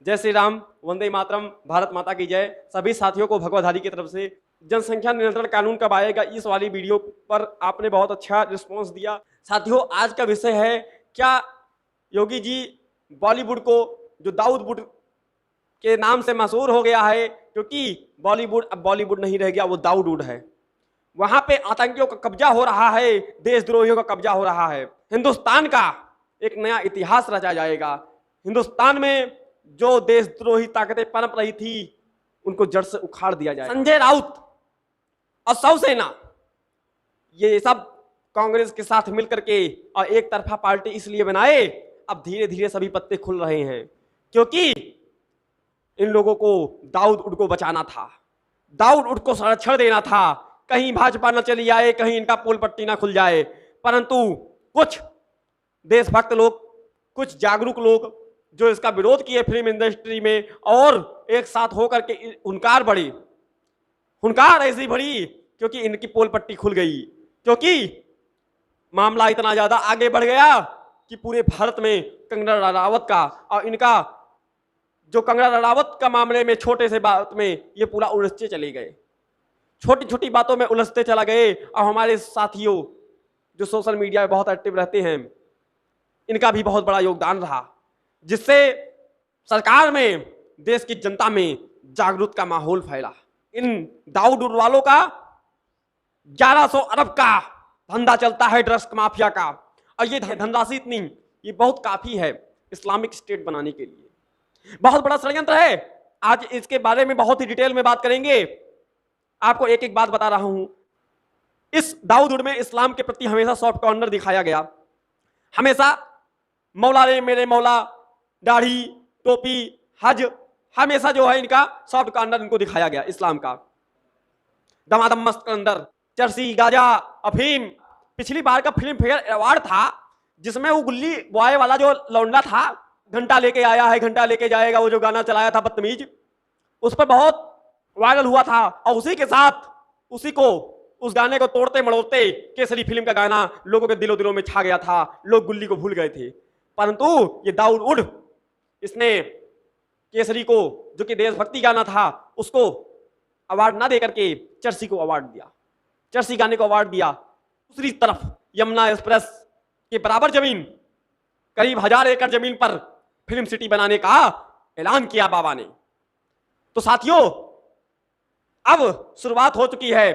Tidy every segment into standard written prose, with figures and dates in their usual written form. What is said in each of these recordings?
जय श्री राम, वंदे मातरम, भारत माता की जय। सभी साथियों को भगवाधारी की तरफ से जनसंख्या नियंत्रण कानून कब आएगा, इस वाली वीडियो पर आपने बहुत अच्छा रिस्पांस दिया। साथियों, आज का विषय है क्या योगी जी बॉलीवुड को, जो दाऊद वुड के नाम से मशहूर हो गया है, क्योंकि बॉलीवुड अब बॉलीवुड नहीं रह गया, वो दाऊद वुड है। वहां पे आतंकियों का कब्जा हो रहा है, देशद्रोहियों का कब्जा हो रहा है। हिंदुस्तान का एक नया इतिहास रचा जाएगा। हिंदुस्तान में जो देशद्रोही ताकतें पनप रही थी, उनको जड़ से उखाड़ दिया जाए। संजय राउत और शिवसेना ये सब कांग्रेस के साथ मिलकर के और एक तरफा पार्टी इसलिए बनाए, अब धीरे धीरे सभी पत्ते खुल रहे हैं, क्योंकि इन लोगों को दाऊद वुड को बचाना था, दाऊद वुड को संरक्षण देना था। कहीं भाजपा न चली आए, कहीं इनका पोल पट्टी ना खुल जाए। परंतु कुछ देशभक्त लोग, कुछ जागरूक लोग जो इसका विरोध किए फिल्म इंडस्ट्री में, और एक साथ होकर के हुनकार बढ़ी, हुनकार ऐसी बढ़ी क्योंकि इनकी पोल पट्टी खुल गई, क्योंकि मामला इतना ज्यादा आगे बढ़ गया कि पूरे भारत में कंगना रनावत का और इनका जो कंगना रनावत का मामले में छोटे से बात में ये पूरा उलझते चले गए, छोटी छोटी बातों में उलझते चला गए। और हमारे साथियों जो सोशल मीडिया में बहुत एक्टिव रहते हैं, इनका भी बहुत बड़ा योगदान रहा, जिससे सरकार में, देश की जनता में जागरूक का माहौल फैला। इन दाऊद वुड वालों का 1100 अरब का धंधा चलता है ड्रग्स माफिया का, और ये धनराशि इतनी, ये बहुत काफी है इस्लामिक स्टेट बनाने के लिए। बहुत बड़ा षड्यंत्र है। आज इसके बारे में बहुत ही डिटेल में बात करेंगे। आपको एक एक बात बता रहा हूं। इस दाऊद वुड में इस्लाम के प्रति हमेशा सॉफ्ट कॉर्नर दिखाया गया। हमेशा मौला रे मेरे मौला, दाढ़ी, टोपी, हज, हमेशा जो है इनका सॉफ्ट कॉर्नर इनको दिखाया गया इस्लाम का। दमादम मस्त के अंदर चरसी, गाजा, अफीम। पिछली बार का फिल्म फेयर अवार्ड था, जिसमें वो गुल्ली बॉय वाला जो लौंडा था, घंटा लेके आया है घंटा लेके जाएगा, वो जो गाना चलाया था बदतमीज, उस पर बहुत वायरल हुआ था। और उसी के साथ उसी को, उस गाने को तोड़ते मड़ोड़ते केसरी फिल्म का गाना लोगों के दिलों दिलों में छा गया था, लोग गुल्ली को भूल गए थे। परंतु ये दाऊद वुड, इसने केसरी को, जो कि देशभक्ति गाना था, उसको अवार्ड ना देकर के चरसी को अवार्ड दिया, चरसी गाने को अवार्ड दिया। दूसरी तरफ यमुना एक्सप्रेस के बराबर जमीन, करीब 1000 एकड़ जमीन पर फिल्म सिटी बनाने का ऐलान किया बाबा ने। तो साथियों, अब शुरुआत हो चुकी है।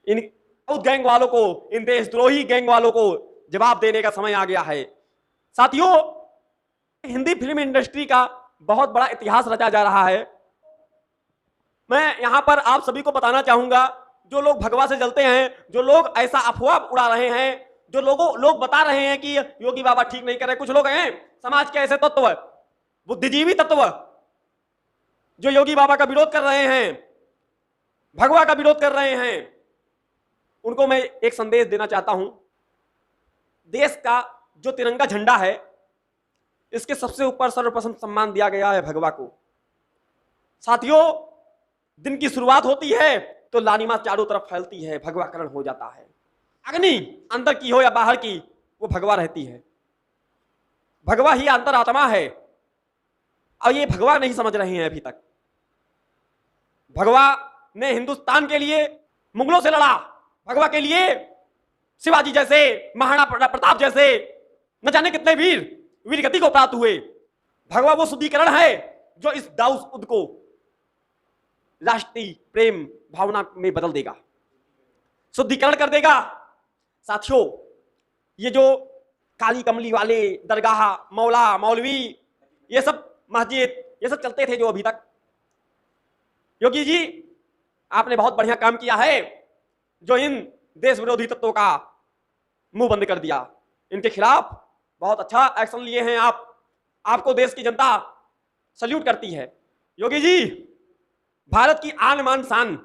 इन गैंग वालों को, इन देशद्रोही गैंग वालों को जवाब देने का समय आ गया है। साथियों, हिंदी फिल्म इंडस्ट्री का बहुत बड़ा इतिहास रचा जा रहा है। मैं यहां पर आप सभी को बताना चाहूंगा, जो लोग भगवा से जलते हैं, जो लोग ऐसा अफवाह उड़ा रहे हैं, जो लोग बता रहे हैं कि योगी बाबा ठीक नहीं कर रहे, कुछ लोग हैं समाज के ऐसे तत्व, बुद्धिजीवी तत्व, जो योगी बाबा का विरोध कर रहे हैं, भगवा का विरोध कर रहे हैं, उनको मैं एक संदेश देना चाहता हूं। देश का जो तिरंगा झंडा है, इसके सबसे ऊपर सर्वप्रथम सम्मान दिया गया है भगवा को। साथियों, दिन की शुरुआत होती है तो लालिमा चारों तरफ फैलती है, भगवाकरण हो जाता है। अग्नि अंदर की हो या बाहर की, वो भगवा रहती है। भगवा ही अंतरात्मा है, और ये भगवा नहीं समझ रहे हैं अभी तक। भगवा ने हिंदुस्तान के लिए मुगलों से लड़ा, भगवा के लिए शिवाजी जैसे, महाराणा प्रताप जैसे न जाने कितने वीर गति को प्राप्त हुए। भगवा वो शुद्धिकरण है जो इस दाऊद वुड को राष्ट्रीय प्रेम भावना में बदल देगा, शुद्धिकरण कर देगा। साथियों, ये जो काली कमली वाले दरगाह, मौला, मौलवी, ये सब मस्जिद, ये सब चलते थे जो अभी तक, योगी जी आपने बहुत बढ़िया काम किया है, जो इन देश विरोधी तत्वों का मुंह बंद कर दिया। इनके खिलाफ बहुत अच्छा एक्शन लिए हैं आप, आपको देश की जनता सल्यूट करती है। योगी जी, भारत की आन मान शान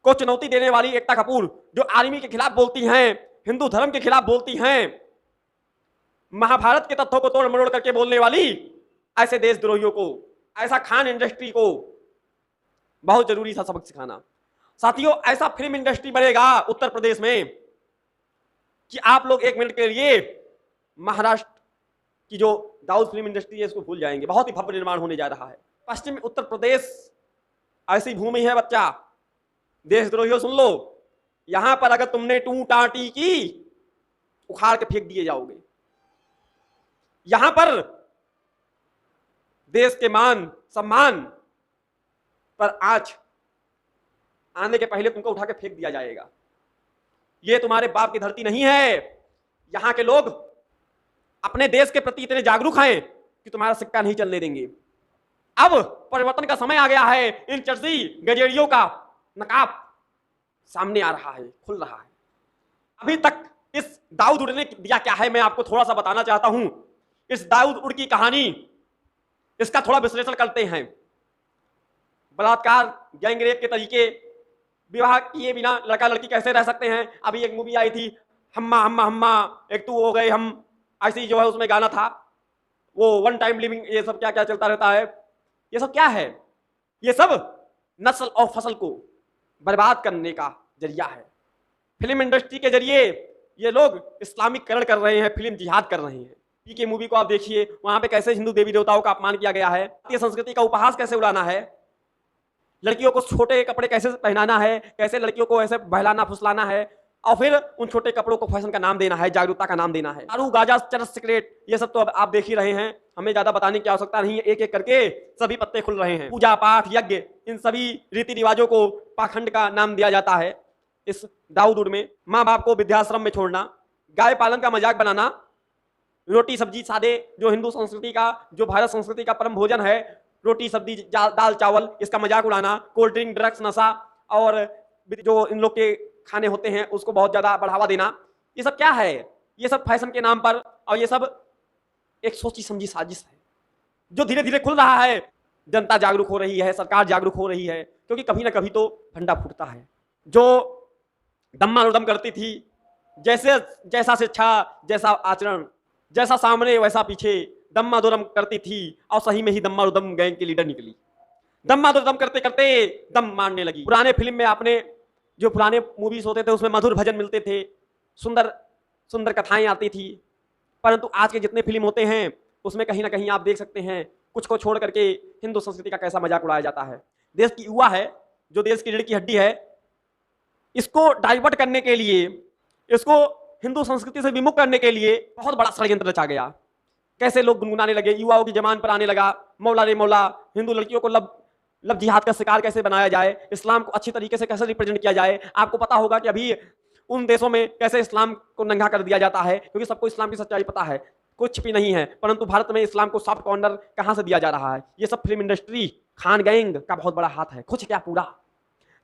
को चुनौती देने वाली एकता कपूर, जो आर्मी के खिलाफ बोलती हैं, हिंदू धर्म के खिलाफ बोलती हैं, महाभारत के तथ्यों को तोड़ मरोड़ करके बोलने वाली ऐसे देशद्रोहियों को, ऐसा खान इंडस्ट्री को बहुत जरूरी था सबक सिखाना। साथियों, ऐसा फिल्म इंडस्ट्री बनेगा उत्तर प्रदेश में कि आप लोग एक मिनट के लिए महाराष्ट्र कि जो दाऊद फिल्म इंडस्ट्री है इसको भूल जाएंगे। बहुत ही भव्य निर्माण होने जा रहा है। पश्चिम उत्तर प्रदेश ऐसी भूमि है बच्चा, देशद्रोहियों सुन लो, यहां पर अगर तुमने टू टाटी की उखाड़ के फेंक दिए जाओगे। यहां पर देश के मान सम्मान पर आंच आने के पहले तुमको उठा के फेंक दिया जाएगा। ये तुम्हारे बाप की धरती नहीं है। यहां के लोग अपने देश के प्रति इतने जागरूक हैं कि तुम्हारा सिक्का नहीं चलने देंगे। अब परिवर्तन का समय आ गया है। इन चर्सी गजेड़ियों का नकाब सामने आ रहा है, खुल रहा है। अभी तक इस दाऊद उड़ ने दिया क्या है, मैं आपको थोड़ा सा बताना चाहता हूं। इस दाऊद उड़ की कहानी, इसका थोड़ा विश्लेषण करते हैं। बलात्कार, गैंगरेप के तरीके, विवाह किए बिना लड़का लड़की कैसे रह सकते हैं। अभी एक मूवी आई थी हम्मा हम्मा हम्मा, एक तू हो गए हम, ऐसी जो है उसमें गाना था वो वन टाइम लिविंग, ये सब क्या क्या चलता रहता है। ये सब क्या है? ये सब नस्ल और फसल को बर्बाद करने का जरिया है। फिल्म इंडस्ट्री के जरिए ये लोग इस्लामिकरण कर रहे हैं, फिल्म जिहाद कर रहे हैं। पीके मूवी को आप देखिए, वहां पे कैसे हिंदू देवी देवताओं का अपमान किया गया है, भारतीय संस्कृति का उपहास कैसे उड़ाना है, लड़कियों को छोटे कपड़े कैसे पहनाना है, कैसे लड़कियों को ऐसे बहलाना फुसलाना है, और फिर उन छोटे कपड़ों को फैशन का नाम देना है, जागरूकता का नाम देना है। दारू, गांजा, चरस, सिगरेट, ये सब तो अब आप देख ही रहे हैं, हमें ज्यादा बताने की आवश्यकता नहीं है। एक एक करके सभी पत्ते खुल रहे हैं। पूजा पाठ, यज्ञ, इन सभी रीति रिवाजों को पाखंड का नाम दिया जाता है। इस दाऊद उड़ में माँ बाप को वृद्धाश्रम में छोड़ना, गाय पालन का मजाक बनाना, रोटी सब्जी सादे, जो हिंदू संस्कृति का, जो भारत संस्कृति का परम भोजन है, रोटी सब्जी दाल चावल, इसका मजाक उड़ाना, कोल्ड ड्रिंक, ड्रग्स, नशा और जो इन लोग के खाने होते हैं उसको बहुत ज्यादा बढ़ावा देना, ये सब क्या है? ये सब फैशन के नाम पर, और ये सब एक सोची समझी साजिश है जो धीरे धीरे खुल रहा है। जनता जागरूक हो रही है, सरकार जागरूक हो रही है, क्योंकि कभी ना कभी तो फंडा फूटता है। जो दम्मादुदम करती थी, जैसे जैसा शिक्षा जैसा आचरण, जैसा सामने वैसा पीछे, दम्मादुदम करती थी और सही में ही दम्मादुदम गैंग की लीडर निकली। दम्मादुदम करते करते दम मारने लगी। पुराने फिल्म में आपने, जो पुराने मूवीज होते थे उसमें मधुर भजन मिलते थे, सुंदर सुंदर कथाएं आती थी, परंतु आज के जितने फिल्म होते हैं उसमें कहीं ना कहीं आप देख सकते हैं कुछ को छोड़ करके हिंदू संस्कृति का कैसा मजाक उड़ाया जाता है। देश की युवा है, जो देश की रीढ़ की हड्डी है, इसको डाइवर्ट करने के लिए, इसको हिंदू संस्कृति से विमुख करने के लिए बहुत बड़ा षड्यंत्र रचा गया। कैसे लोग गुनगुनाने लगे, युवाओं की जबान पर आने लगा, मौला रे मौला, हिंदू लड़कियों को लब जिहाद का शिकार कैसे बनाया जाए, इस्लाम को अच्छी तरीके से कैसे रिप्रेजेंट किया जाए। आपको पता होगा कि अभी उन देशों में कैसे इस्लाम को नंगा कर दिया जाता है, क्योंकि सबको इस्लाम की सच्चाई पता है, कुछ भी नहीं है, परंतु भारत में इस्लाम को सॉफ्ट कॉर्नर कहां से दिया जा रहा है। ये सब फिल्म इंडस्ट्री, खान गैंग का बहुत बड़ा हाथ है। कुछ क्या पूरा।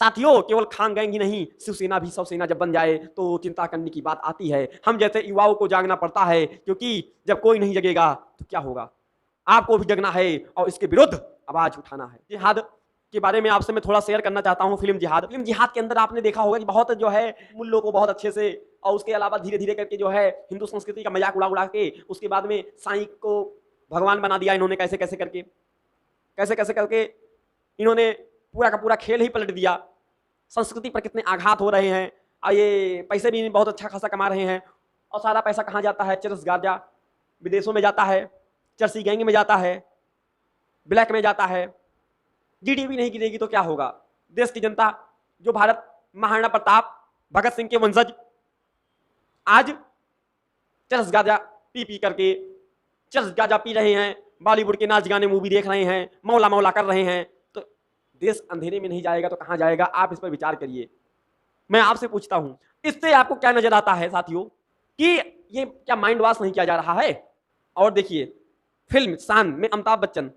साथियों, केवल खान गैंग ही नहीं, शिवसेना भी शिवसेना जब बन जाए तो चिंता करने की बात आती है। हम जैसे युवाओं को जागना पड़ता है, क्योंकि जब कोई नहीं जगेगा तो क्या होगा। आपको भी जगना है और इसके विरुद्ध आवाज उठाना है। जिहाद के बारे में आपसे मैं थोड़ा शेयर करना चाहता हूं। फिल्म जिहाद के अंदर आपने देखा होगा कि बहुत जो है मूल्यों को बहुत अच्छे से, और उसके अलावा धीरे धीरे करके जो है हिंदू संस्कृति का मजाक उड़ा उड़ा के उसके बाद में साईं को भगवान बना दिया इन्होंने। कैसे कैसे करके इन्होंने पूरा का पूरा खेल ही पलट दिया। संस्कृति पर कितने आघात हो रहे हैं, और ये पैसे भी बहुत अच्छा खासा कमा रहे हैं, और सारा पैसा कहाँ जाता है? चरस गांजा विदेशों में जाता है, चरसी गैंग में जाता है, ब्लैक में जाता है। जीडीपी नहीं गिरेगी तो क्या होगा? देश की जनता, जो भारत महाराणा प्रताप भगत सिंह के वंशज, आज चरस गांजा पी करके चरस गांजा पी रहे हैं, बॉलीवुड के नाच गाने मूवी देख रहे हैं, मौला मौला कर रहे हैं, तो देश अंधेरे में नहीं जाएगा तो कहां जाएगा? आप इस पर विचार करिए। मैं आपसे पूछता हूं, इससे आपको क्या नजर आता है साथियों, कि ये क्या माइंड वॉश नहीं किया जा रहा है? और देखिए, फिल्म शान में अमिताभ बच्चन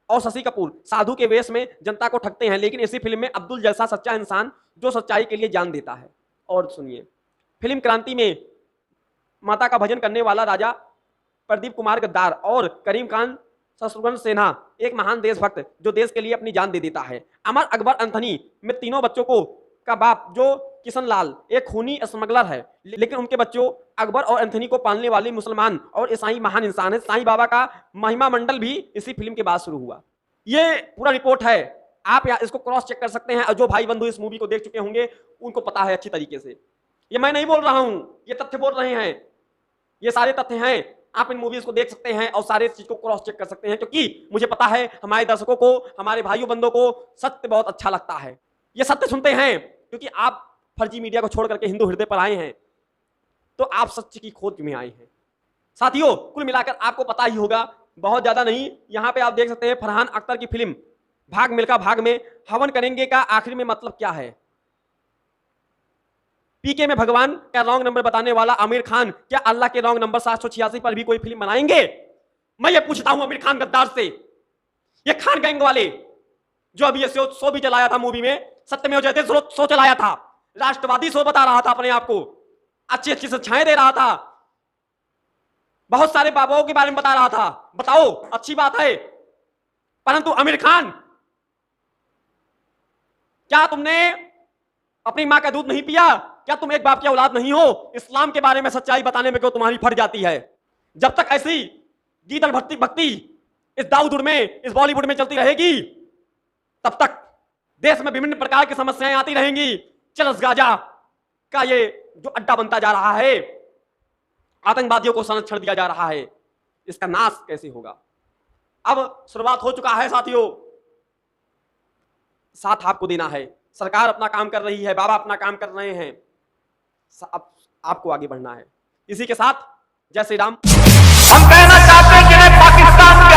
और शशि कपूर साधु के वेश में जनता को ठगते हैं, लेकिन इसी फिल्म में अब्दुल जैसा सच्चा इंसान जो सच्चाई के लिए जान देता है। और सुनिए, फिल्म क्रांति में माता का भजन करने वाला राजा प्रदीप कुमार गद्दार और करीम खान शत्रुघ्न सिन्हा, एक महान देशभक्त जो देश के लिए अपनी जान दे देता है। अमर अकबर एंथनी में तीनों बच्चों को का बाप जो किशन लाल एक खूनी स्मगलर है, लेकिन उनके बच्चों अकबर और एंथनी को पालने वाले मुसलमान और ईसाई महान इंसान है। साईं बाबा का महिमा मंडल भी इसी फिल्म के बाद शुरू हुआ। ये पूरा रिपोर्ट है, आप यहाँ इसको क्रॉस चेक कर सकते हैं, और जो भाई बंधु इस मूवी को देख चुके होंगे उनको पता है अच्छी तरीके से। ये मैं नहीं बोल रहा हूं, ये तथ्य बोल रहे हैं, ये सारे तथ्य हैं। आप इन मूवीज को देख सकते हैं और सारे चीज को क्रॉस चेक कर सकते हैं, क्योंकि मुझे पता है हमारे दर्शकों को, हमारे भाइयों बंधुओं को सत्य बहुत अच्छा लगता है। ये सत्य सुनते हैं क्योंकि आप फर्जी मीडिया को छोड़ करके हिंदू हृदय पर आए हैं, तो आप सत्य की खोज में आए हैं। साथियों, कुल मिलाकर आपको पता ही होगा, बहुत ज्यादा नहीं, यहां पे आप देख सकते हैं फरहान अख्तर की फिल्म भाग मिल्खा भाग में हवन करेंगे का आखिर में मतलब क्या है। पीके में भगवान का रॉन्ग नंबर बताने वाला आमिर खान क्या अल्लाह के रॉन्ग नंबर 786 पर भी कोई फिल्म बनाएंगे? मैं ये पूछता हूं आमिर खान गद्दार से, ये खान गैंग वाले जो अभी ये शो भी चलाया था मूवी में, सत्यमेव जयते शो चलाया था, राष्ट्रवादी शो बता रहा था, अपने आप को अच्छी अच्छी शिक्षाएं दे रहा था, बहुत सारे बाबाओं के बारे में बता रहा था। बताओ, अच्छी बात है, परंतु आमिर खान, क्या तुमने अपनी मां का दूध नहीं पिया? क्या तुम एक बाप की औलाद नहीं हो? इस्लाम के बारे में सच्चाई बताने में क्यों तुम्हारी फट जाती है? जब तक ऐसी गीदड़ भक्ति इस दाऊद में, इस बॉलीवुड में चलती रहेगी, तब तक देश में विभिन्न प्रकार की समस्याएं आती रहेंगी। चरस गाजा का ये जो अड्डा बनता जा रहा है, आतंकवादियों को संरक्षण दिया जा रहा है, इसका नाश कैसे होगा? अब शुरुआत हो चुका है साथियों, साथ आपको देना है। सरकार अपना काम कर रही है, बाबा अपना काम कर रहे हैं, अब आपको आगे बढ़ना है। इसी के साथ जय श्री राम। हम कहना चाहते हैं कि पाकिस्तान